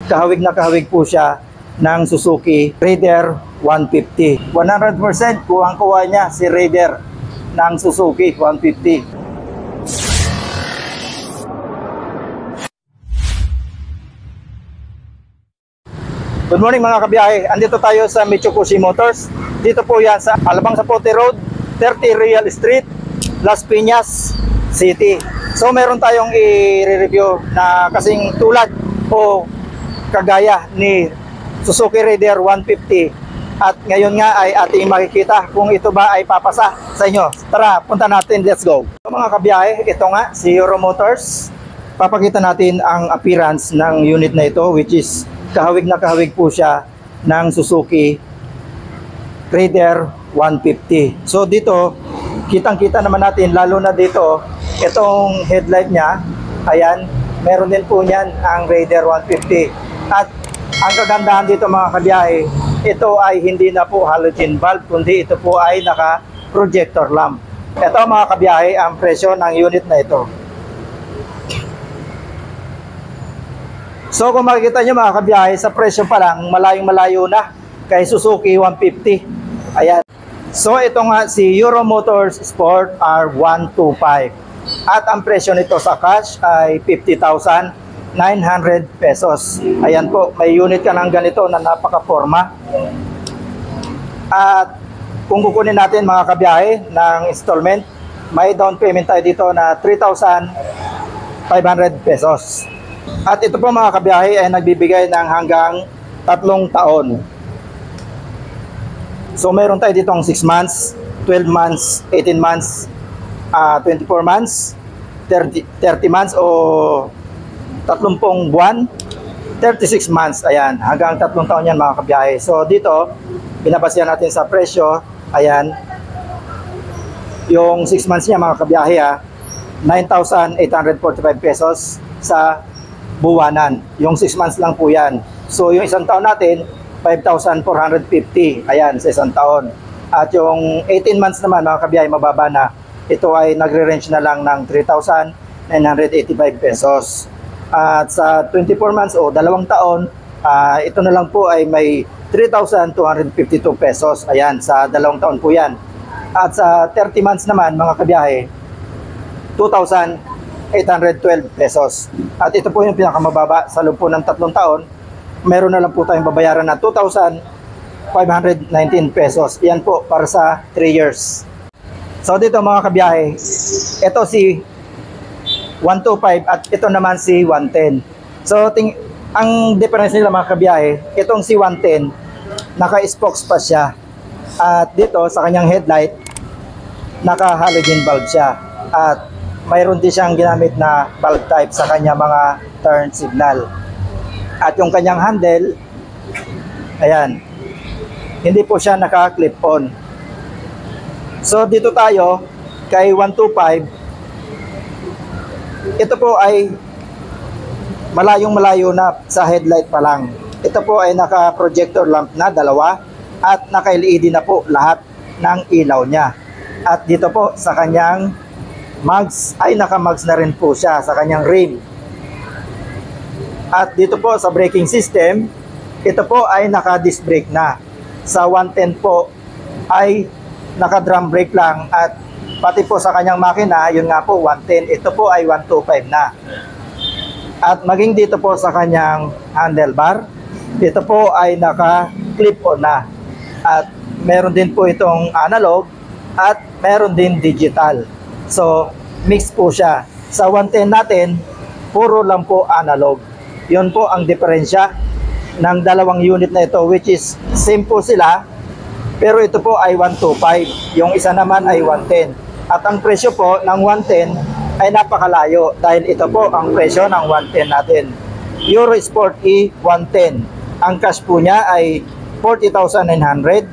kahawig na kahawig po siya ng Suzuki Raider 150. 100% kuwang-kuwa niya si Raider ng Suzuki 150. Good morning mga kabiyahe. Andito tayo sa Mitsukoshi Motors. Dito po yan sa Alabang Zapote Road, 30 Real Street, Las Piñas City. So meron tayong i-review na kasing tulad o kagaya ni Suzuki Raider 150. At ngayon nga ay ating makikita kung ito ba ay papasa sa inyo. Tara, punta natin. Let's go. So mga kabiyahe, ito nga si Euro Motors. Papakita natin ang appearance ng unit na ito, which is kahawig na kahawig po siya ng Suzuki Raider 150. So dito, kitang-kita naman natin, lalo na dito, itong headlight niya, ayan, meron din po niyan ang Raider 150. At ang kagandahan dito mga kabiyahe, ito ay hindi na po halogen bulb, kundi ito po ay naka-projector lamp. Ito mga kabiyahe, ang presyo ng unit na ito. So kung makikita nyo mga kabiyahe, sa presyo pa lang, malayong-malayo na kay Suzuki 150. Ayan. So ito nga si Euro Motors Sport R125. At ang presyo nito sa cash ay 50,900 pesos. Ayan po, may unit ka ng ganito na napaka-forma. At kung kukunin natin mga kabiyahe ng installment, may down payment tayo dito na 3,500 pesos. At ito po mga kabiyahe ay nagbibigay ng hanggang 3 taon. So meron tayo dito ang 6 months, 12 months, 18 months, 24 months, 30 months o 30 buwan, 36 months. Ayan, hanggang 3 taon yan mga kabiyahe. So dito, binabasyan natin sa presyo. Ayan, yung 6 months niya mga kabiyahe 9,845 pesos sa buwanan. Yung 6 months lang po yan. So yung isang taon natin, 5,450. Ayan, sa isang taon. At yung 18 months naman mga kabiyahe, mababa na. Ito ay nagre-range na lang ng 3,985 pesos. At sa 24 months o 2 taon, ito na lang po ay may 3,252 pesos. Ayan, sa 2 taon po yan. At sa 30 months naman mga kabiyahe, 2,812 pesos. At ito po yung pinakamababa sa loob po ng 3 taon. Meron na lang po tayong babayaran na 2,519 pesos. Yan po para sa 3 years. So dito mga kabiyahe, ito si 125 at ito naman si 110. So ang difference nila mga kabiyahe, itong si 110 naka-spokes pa siya. At dito sa kanyang headlight, naka-halogen bulb siya. At mayroon din siyang ginamit na bulb type sa kanya mga turn signal. At yung kanyang handle, ayan, hindi po siya naka-clip on. So dito tayo kay 125. Ito po ay malayong-malayo na sa headlight pa lang. Ito po ay naka-projector lamp na 2 at naka-LED na po lahat ng ilaw niya. At dito po sa kanyang mags ay naka-mags na rin po siya sa kanyang rim. At dito po sa braking system, ito po ay naka-disc brake na. Sa 110 po ay naka-drum brake lang. At pati po sa kanyang makina, yun nga po 110, ito po ay 125 na. At maging dito po sa kanyang handlebar, ito po ay naka-clip on na. At meron din po itong analog at meron din digital. So, mix po siya. Sa 110 natin, puro lang po analog. Yun po ang diferensya ng dalawang unit na ito, which is same po sila, pero ito po ay 125. Yung isa naman ay 110. At ang presyo po ng 110 ay napakalayo dahil ito po ang presyo ng 110 natin. Euro Sport E 110. Ang cash po niya ay 40,900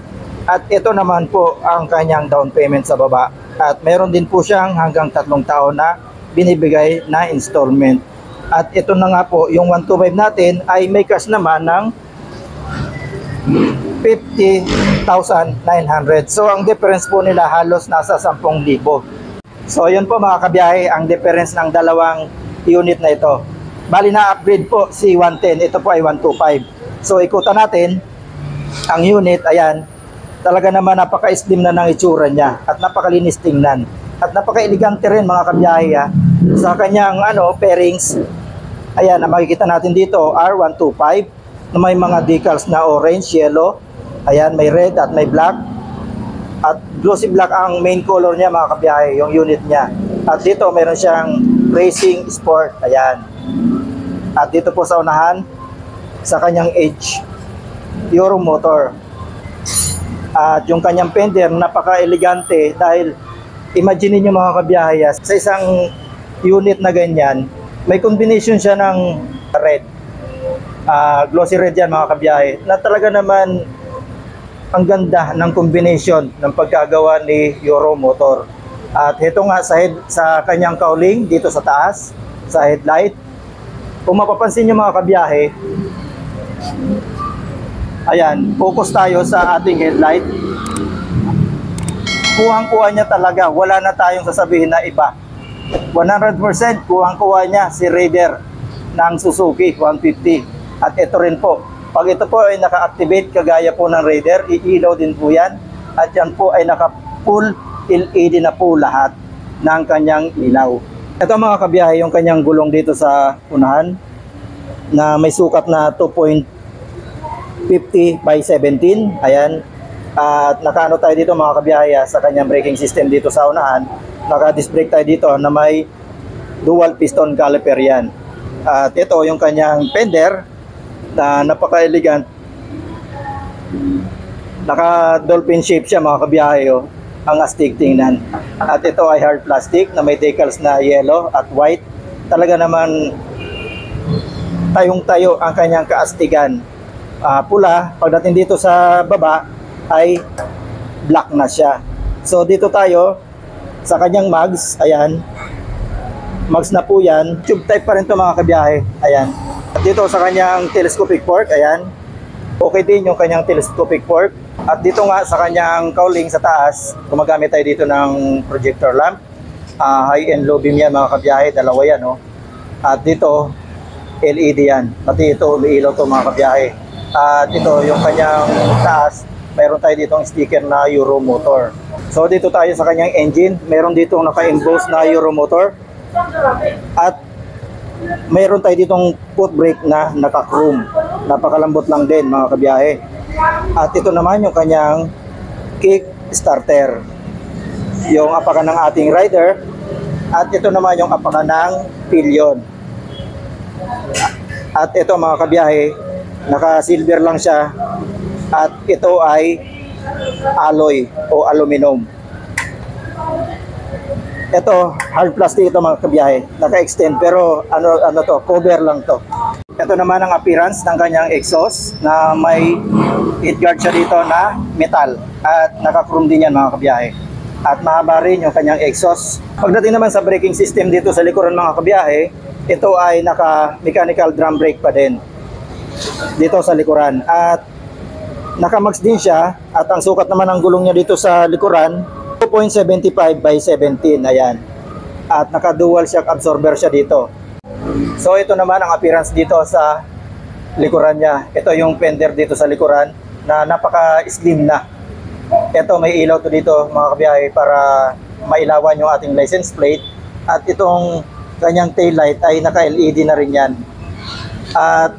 at ito naman po ang kanyang down payment sa baba. At meron din po siyang hanggang 3 taon na binibigay na installment. At ito na nga po, yung 125 natin ay may cash naman ng 50,900. So ang difference po nila halos nasa 10,000. So yun po mga kabiyahe, ang difference ng dalawang unit na ito. Bali na-upgrade po si 110, ito po ay 125. So ikutan natin ang unit, ayan. Talaga naman napaka-slim na ng itsura niya at napakalinis tingnan. At napaka-elegante rin mga kabiyahe sa kanyang pairings. Ayan, na makikita natin dito R125 na may mga decals na orange, yellow. Ayan, may red at may black. At glossy black ang main color niya mga kabiyahe, yung unit niya. At dito mayroon siyang racing sport. Ayan. At dito po sa unahan, sa kanyang edge, Euro motor. At yung kanyang fender, napaka-elegante dahil imagine niyo mga kabiyahe, sa isang unit na ganyan, may combination siya ng red. Glossy red yan mga kabiyahe, na talaga naman ang ganda ng combination ng pagkagawa ni Euro motor. At ito nga sa kanyang cowling dito sa taas, sa headlight. Kung mapapansin niyo mga kabiyahe, ayan, focus tayo sa ating headlight. Kuhang-kuha niya talaga, wala na tayong sasabihin na iba. 100% kuhang-kuha niya si Raider ng Suzuki 150. At ito rin po, pag ito po ay naka-activate kagaya po ng Raider, iilaw din po yan. At yan po ay naka-full LED na po lahat ng kanyang ilaw. Ito mga kabiyahe, yung kanyang gulong dito sa unahan na may sukat na 2.50 by 17. Ayan. At nakaano tayo dito mga kabiyahe sa kanyang braking system dito sa unahan. Naka-disc brake tayo dito na may dual piston caliper yan. At ito yung kanyang fender na napaka-elegant. Naka-dolphin shape siya mga kabiyahe. Ang astig tingnan. At ito ay hard plastic na may decals na yellow at white. Talaga naman tayong-tayo ang kanyang kaastigan. Pula, pagdating dito sa baba ay black na siya. So dito tayo sa kanyang mags, ayan. Mags na po yan. Tube type pa rin ito mga kabiyahe. Ayan. At dito sa kanyang telescopic fork, ayan. Okay din yung kanyang telescopic fork. At dito nga sa kanyang cowling sa taas, gumagamit tayo dito ng projector lamp. High and low beam yan mga kabiyahe, dalawa yan. At dito, LED yan. Pati ito, umiilaw to mga kabiyahe. At ito, yung kanyang taas, mayroon tayo dito ang sticker na Euro motor. So dito tayo sa kanyang engine, mayroon dito naka-emboss na Euro motor. At mayroon tayo ditong foot brake na naka-chrome. Napakalambot lang din mga kabiyahe. At ito naman yung kanyang kick starter. Yung apakan ng ating rider. At ito naman yung apakan ng pillion. At ito mga kabiyahe, naka-silver lang siya. At ito ay alloy o aluminum. Ito, hard plastic ito mga kabiyahe. Naka-extend pero ano to, cover lang to. Ito naman ang appearance ng kanyang exhaust na may heat guard siya dito na metal. At naka-chrome din yan mga kabiyahe. At mahaba rin yung kanyang exhaust. Pagdating naman sa braking system dito sa likuran mga kabiyahe, ito ay naka-mechanical drum brake pa din dito sa likuran. At naka-max din siya. At ang sukat naman ng gulong niya dito sa likuran, 2.75 by 17. Ayan. At naka-dual shock absorber siya dito. So ito naman ang appearance dito sa likuran niya. Ito yung fender dito sa likuran na napaka-slim na. Ito may ilaw to dito mga kabiyahe para mailawan yung ating license plate. At itong kanyang tail light ay naka-LED na rin yan. At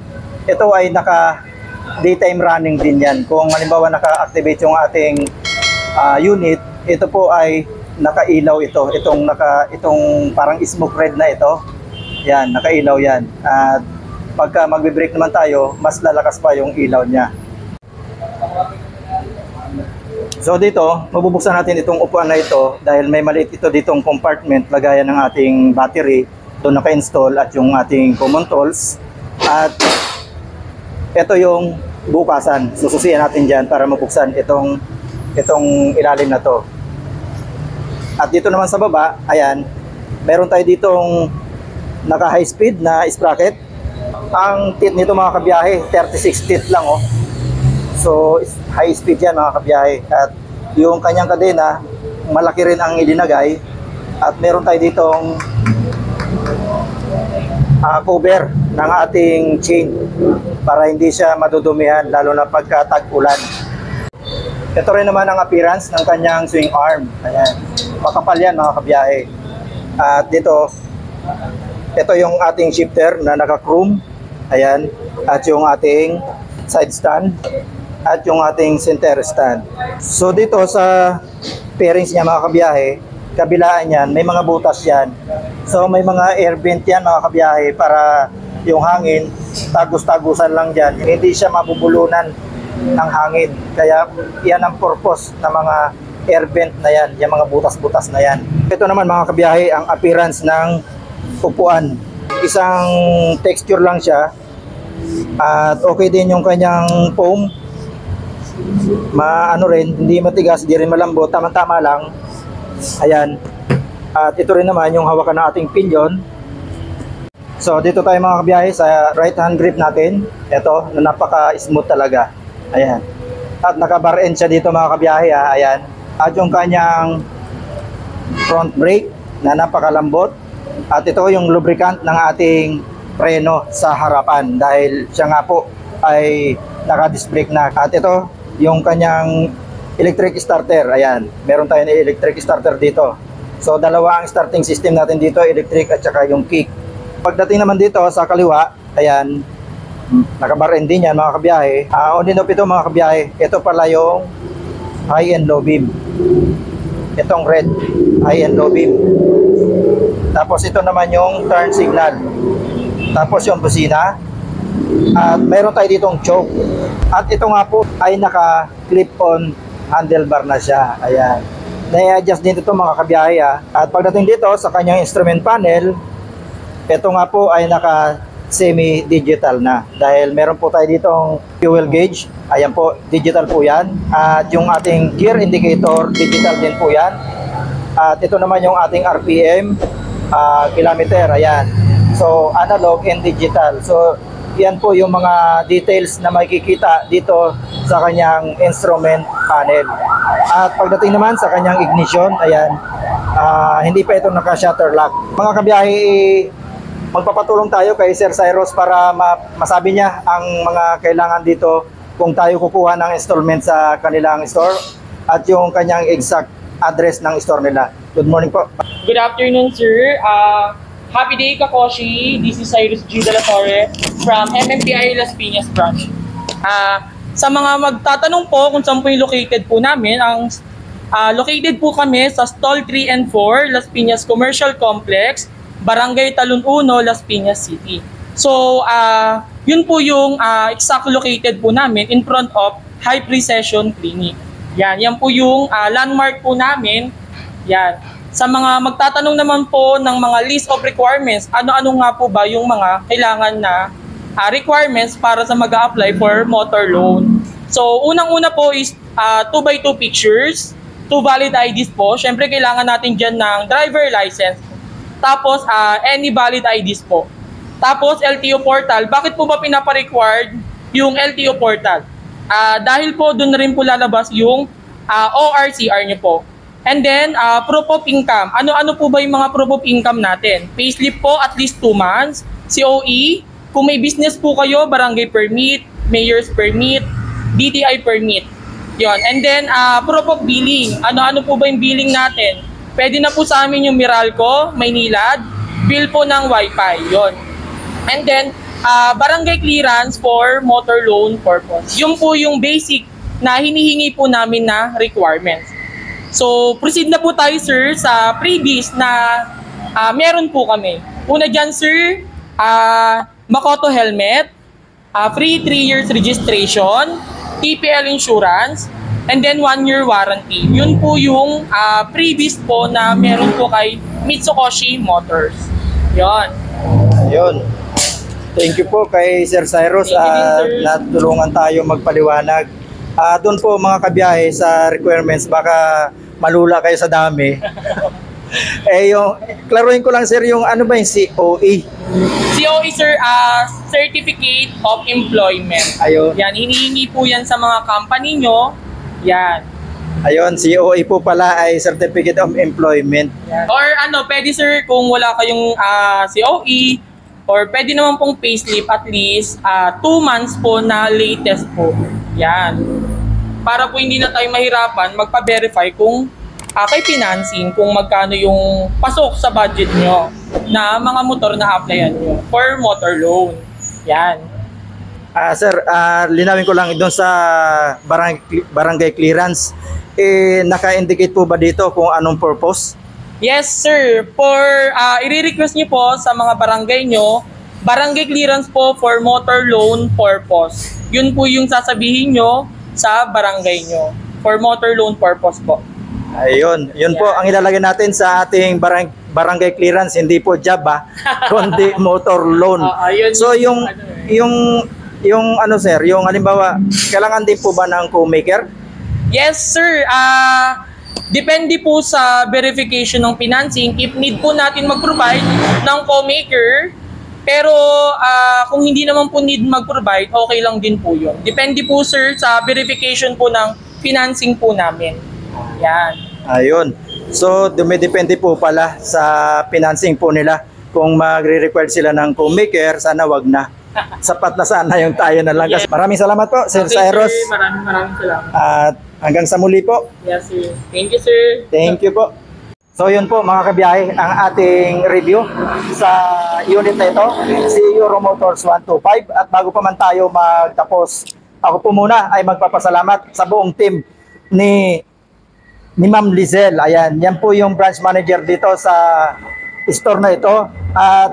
ito ay naka-daytime running din yan. Kung halimbawa naka-activate yung ating unit, ito po ay naka-ilaw ito. Itong parang smoke red na ito. Yan, nakailaw yan. At pagka magbe-brake naman tayo, mas lalakas pa yung ilaw niya. So dito, mabubuksan natin itong upuan na ito dahil may maliit ito ditong compartment lagayan ng ating battery. Doon naka-install at yung ating common tools. At ito yung bukasan. Sususiyan natin dyan para mabuksan itong ilalim na to. At dito naman sa baba, ayan, meron tayo ditong naka high speed na sprocket. Ang teeth nito mga kabiyahe, 36 teeth lang So high speed yan mga kabiyahe. At yung kanyang kadena, malaki rin ang ilinagay. At meron tayo ditong cover ng ating chain para hindi siya madudumihan lalo na pagka tag-ulan. Ito rin naman ang appearance ng kanyang swing arm. Ayan. Makapal yan mga kabiyahe. At dito, ito yung ating shifter na naka-chrome. Ayan. At yung ating side stand. At yung ating center stand. So dito sa pairings niya mga kabiyahe, kabilaan yan, may mga butas yan. So may mga air vent yan mga kabiyahe para yung hangin, tagus-tagusan lang dyan. Hindi siya mabubulunan ng hangin. Kaya yan ang purpose ng mga air vent na yan, yung mga butas-butas na yan. Ito naman mga kabiyahe, ang appearance ng upuan. Isang texture lang siya. At okay din yung kanyang foam. Maano rin, hindi matigas, hindi rin malambot, tama-tama lang. Ayan. At ito rin naman yung hawakan ng ating pinion. So dito tayo mga kabiyahe sa right hand grip natin. Ito, na napaka-smooth talaga. Ayan. At naka-bar end siya dito mga kabiyahe. Ayan. At yung kanyang front brake na napakalambot. At ito yung lubricant ng ating preno sa harapan dahil siya nga po ay naka-disc brake na. At ito yung kanyang electric starter. Ayan. Meron tayo na electric starter dito. So dalawa ang starting system natin dito, electric at saka yung kick. Pagdating naman dito sa kaliwa, ayan, naka-bar end din yan mga kabiyahe. On and off ito mga kabiyahe. Ito pala yung high and low beam. Itong red, high and low beam. Tapos ito naman yung turn signal. Tapos yung busina. At mayroon tayo ditong choke. At ito nga po ay naka-clip-on handlebar na siya. Ayan. Na-adjust din ito mga kabiyahe. At pagdating dito sa kanyang instrument panel, ito nga po ay naka semi-digital na dahil meron po tayo ditong fuel gauge. Ayan po, digital po yan. At yung ating gear indicator, digital din po yan. At ito naman yung ating RPM, kilometer. Ayan. So, analog and digital. So, yan po yung mga details na makikita dito sa kanyang instrument panel. At pagdating naman sa kanyang ignition, ayan, hindi pa ito naka-shutter lock. Mga kabiyahe, magpapatulong tayo kay Sir Cyrus para masabi niya ang mga kailangan dito kung tayo kukuha ng installment sa kanilang store at yung kanyang exact address ng store nila. Good morning po. Good afternoon, sir. Happy day, Kakoshi. This is Cyrus G. De La Torre from MMPI Las Piñas branch. Sa mga magtatanong po kung saan po yung located po namin, located po kami sa Stall 3 and 4, Las Piñas Commercial Complex, Barangay Talon 1, Las Piñas City. So, yun po yung exact located po namin in front of High Precision Clinic. Yan po yung landmark po namin. Yan. Sa mga magtatanong naman po ng mga list of requirements, ano-ano nga po ba yung mga kailangan na requirements para sa mag-a-apply for motor loan. So, unang-una po is 2x2 pictures, 2 valid IDs po. Siyempre, kailangan natin dyan ng driver license. Tapos, any valid IDs po. Tapos, LTO portal. Bakit po ba pinapa-required yung LTO portal? Dahil po, doon rin po lalabas yung ORCR nyo po. And then, proof of income. Ano-ano po ba yung mga proof of income natin? Payslip po, at least 2 months. COE. Kung may business po kayo, barangay permit, mayor's permit, DTI permit. Yon. And then, proof of billing. Ano-ano po ba yung billing natin? Pwede na po sa amin yung Meralco, Maynilad, bill po ng Wi-Fi. Yon. And then, barangay clearance for motor loan purpose. Yung po yung basic na hinihingi po namin na requirements. So, proceed na po tayo, sir, sa previous na meron po kami. Una dyan, sir, Makoto helmet, free 3 years registration, TPL insurance, and then 1-year warranty. Yun po yung previous po na meron po kay Mitsukoshi Motors. Yon. Ayun. Thank you po kay Sir Cyrus at natulungan tayo magpaliwanag. Doon po mga kabiyahe sa requirements, baka malula kayo sa dami. Klaruhin ko lang sir, yung ano ba yung COE? COE sir, Certificate of Employment. Ayun. Yan, hinihingi po yan sa mga company nyo. Yan. Ayun, COE po pala ay Certificate of Employment. Yan. Or pwede sir, kung wala kayong COE, or pwede naman pong payslip at least 2 months po na latest po. Yan. Para po hindi na tayo mahirapan magpa-verify kung kay financing kung magkano yung pasok sa budget nyo na mga motor na applyan nyo for motor loan. Yan. Sir, linawin ko lang doon sa barangay clearance. Naka-indicate po ba dito kung anong purpose? Yes, sir. For i-request niyo po sa mga barangay nyo, barangay clearance po for motor loan purpose. Yun po yung sasabihin nyo sa barangay nyo. For motor loan purpose po. Ayun, yun po ang ilalagay natin sa ating barangay clearance, hindi po job kundi motor loan. So yung ano sir, yung halimbawa, kailangan din po ba ng co-maker? Yes, sir. Depende po sa verification ng financing. If need po natin mag-provide ng co-maker, pero kung hindi naman po need mag-provide, okay lang din po yun. Depende po, sir, sa verification po ng financing po namin. Yan. Ayun. So, dumidepende po pala sa financing po nila. Kung magre-require sila ng co-maker, sana wag na. Sapat na sana yung tayo na lang. Yes. Maraming salamat po, Sir Okay, Cyrus. sir. Maraming salamat. At hanggang sa muli po. Yes, sir. Thank you, sir. Thank you po. So yun po mga kabiyahe, ang ating review sa unit na ito, si Euromotors 125. At bago pa man tayo magtapos, ako po muna ay magpapasalamat sa buong team ni Ma'am Lizelle. Ayan, yan po yung branch manager dito sa store na ito. At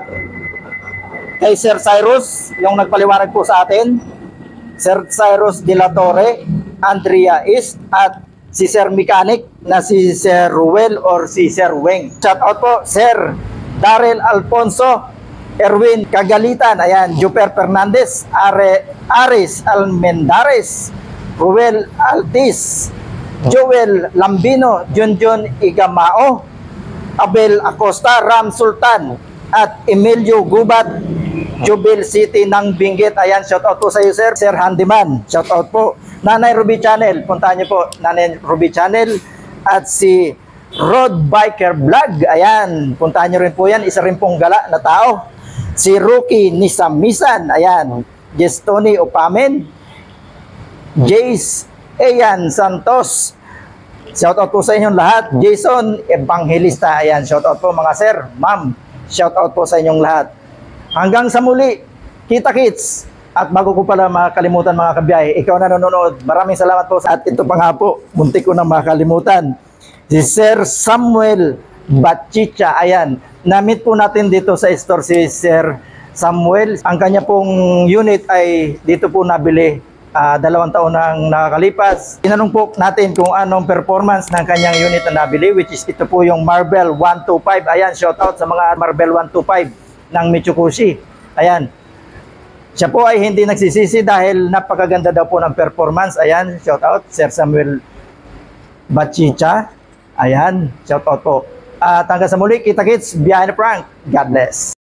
kay Sir Cyrus, yung nagpaliwanag po sa atin, Sir Cyrus de la Torre, Andrea East, at si Sir Mechanic na si Sir Ruel or si Sir Weng. Shout out po, Sir Darrell Alfonso, Erwin Kagalitan, ayan, Juper Fernandez, Aris Almendares, Ruel Altis, Joel Lambino, Junjun Igamao, Abel Acosta, Ram Sultan, at Emilio Gubat, Jubil City ng Benguet. Ayan, shout out po sa iyo, sir. Sir Handyman, shout out po. Nanay Ruby Channel, puntahan niyo po Nanay Ruby Channel. At si Road Biker Vlog, ayan, puntahan niyo rin po yan. Isa rin pong gala na tao. Si Rookie Nisamisan, ayan. Jestoni Opamen, Jace Ayan Santos, shout out po sa inyong lahat. Jason Evangelista, ayan, shout out po mga sir, ma'am, shout out po sa inyong lahat. Hanggang sa muli, kita-kits. At bago ko pala makalimutan mga kabiyahe, ikaw na nanonood, maraming salamat po. At ito pa nga po, muntik ko na makalimutan, si Sir Samuel Batchicha, ayan, na-meet po natin dito sa store si Sir Samuel. Ang kanya pong unit ay dito po nabili 2 taon nang nakakalipas. Tinanong po natin kung anong performance ng kanyang unit na nabili, which is ito po yung Marvel 125. Ayan, shout out sa mga Marvel 125 ng Mitsubishi. Ayan. Siya po ay hindi nagsisisi dahil napakaganda daw po ng performance. Ayan, shout out Sir Samuel Batchicha. Ayan, shout out po. At hanggang sa muli, kita-kits, Biyahe na Prank. God bless.